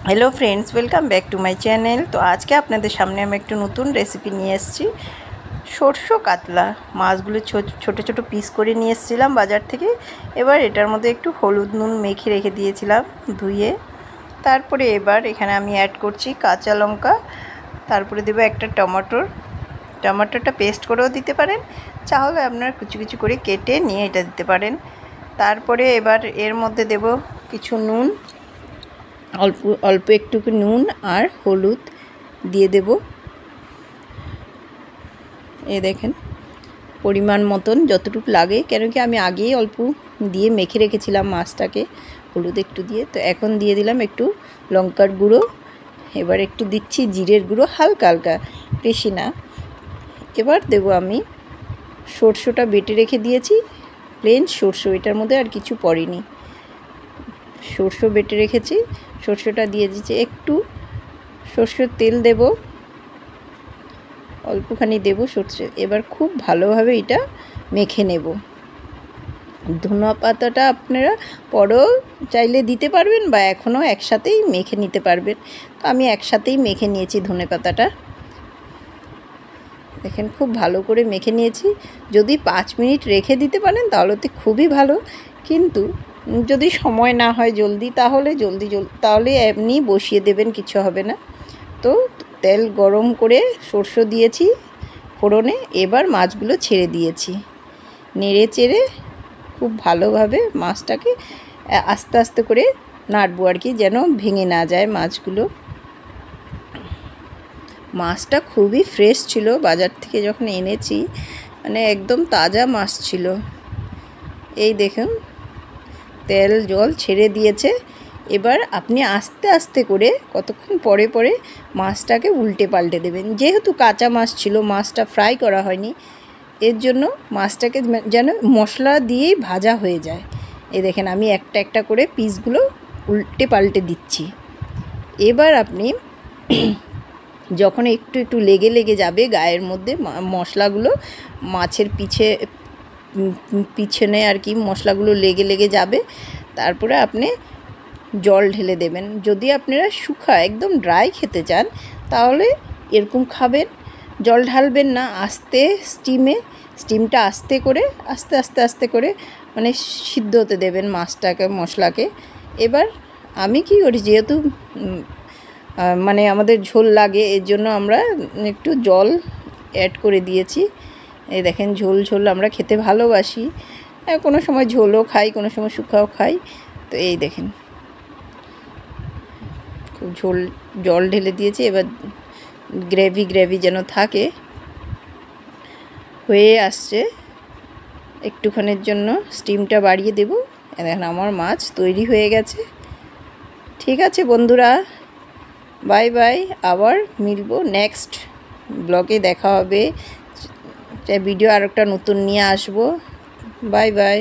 Hello friends, welcome back to my channel. तो आज के आपनाদের সামনে আমি একটু নতুন রেসিপি নিয়ে এসেছি। সরষে কাতলা মাছগুলো ছোট ছোট পিস করে নিয়ে এসেছিলাম বাজার থেকে। এবার এটার মধ্যে একটু হলুদ নুন মেখে রেখে দিয়েছিলাম ধুয়ে। তারপরে এবার এখানে আমি অ্যাড করছি কাঁচা লঙ্কা, তারপরে দেব একটা টমেটোটা পেস্ট করেও দিতে পারেন, চাইলে আপনারা কুচি কুচি করে কেটে নিয়ে এটা দিতে পারেন। তারপরে এবার এর মধ্যে দেব কিছু নুন, অল্প অল্প একটু নুন আর হলুদ দিয়ে দেব। এই দেখেন পরিমাণ মতন যতটুকু লাগে, কেন কি আমি আগেই অল্প দিয়ে মেখে রেখেছিলাম মাছটাকে হলুদ একটু দিয়ে। তো এখন দিয়ে দিলাম একটু লঙ্কার গুঁড়ো, এবার একটু দিচ্ছি জিরের গুঁড়ো, হালকা হালকা, বেশি না। এবার দেব আমি সরষেটা বেটে রেখে দিয়েছি, প্লেন সরষে, এটার মধ্যে আর কিছু পড়েনি। সরষে বেটে রেখেছি, সরষেটা দিয়ে দিচ্ছি। একটু সরষের তেল দেব, অল্পখানি দেব সরষে। এবার খুব ভালোভাবে এটা মেখে নেব। ধনিয়া পাতাটা আপনারা পরেও চাইলে দিতে পারবেন বা এখনও একসাথেই মেখে নিতে পারবেন। তো আমি একসাথেই মেখে নিয়েছি ধনে পাতাটা। দেখেন খুব ভালো করে মেখে নিয়েছি। যদি 5 মিনিট রেখে দিতে পারেন তাহলে তো খুবই ভালো, কিন্তু যদি সময় না হয় জলদি, তাহলে এমনি বসিয়ে দেবেন, কিছু হবে না। তো তেল গরম করে সরষে দিয়েছি ফোড়নে, এবার মাছগুলো ছেড়ে দিয়েছি। নেড়ে চেড়ে খুব ভালোভাবে মাছটাকে আস্তে আস্তে করে নাড়বো আর কি, যেন ভেঙে না যায় মাছগুলো। মাছটা খুবই ফ্রেশ ছিল, বাজার থেকে যখন এনেছি মানে একদম তাজা মাছ ছিল। এই দেখুন তেল জল ছেড়ে দিয়েছে। এবার আপনি আস্তে আস্তে করে কতক্ষণ পরে পরে মাছটাকে উল্টে পাল্টে দেবেন। যেহেতু কাঁচা মাছ ছিল, মাছটা ফ্রাই করা হয়নি, এর জন্য মাছটাকে যেন মশলা দিয়েই ভাজা হয়ে যায়। এই দেখেন আমি একটা একটা করে পিসগুলো উল্টে পাল্টে দিচ্ছি। এবার আপনি যখন একটু একটু লেগে লেগে যাবে গায়ের মধ্যে মশলাগুলো, মাছের পিছনে আর কি মশলাগুলো লেগে লেগে যাবে, তারপরে আপনি জল ঢেলে দেবেন। যদি আপনারা শুকা একদম ড্রাই খেতে চান তাহলে এরকম খাবেন, জল ঢালবেন না। আস্তে স্টিমটা আস্তে করে মানে সিদ্ধ হতে দেবেন মাছটাকে, মশলাকে। এবার আমি কি করি, যেহেতু মানে আমাদের ঝোল লাগে, এর জন্য আমরা একটু জল অ্যাড করে দিয়েছি। এই দেখেন ঝোল আমরা খেতে ভালোবাসি, কোনো সময় ঝোলও খাই, কোনো সময় শুকাও খাই। তো এই দেখেন খুব জল ঢেলে দিয়েছি। এবার গ্রেভি যেন থাকে, হয়ে আসছে। একটুখানির জন্য স্টিমটা বাড়িয়ে দেব। দেখেন আমার মাছ তৈরি হয়ে গেছে। ঠিক আছে বন্ধুরা, বাই বাই, আবার মিলবো নেক্সট ব্লগে, দেখা হবে। ভিডিও আর একটা নতুন নিয়ে আসবো। Bye bye.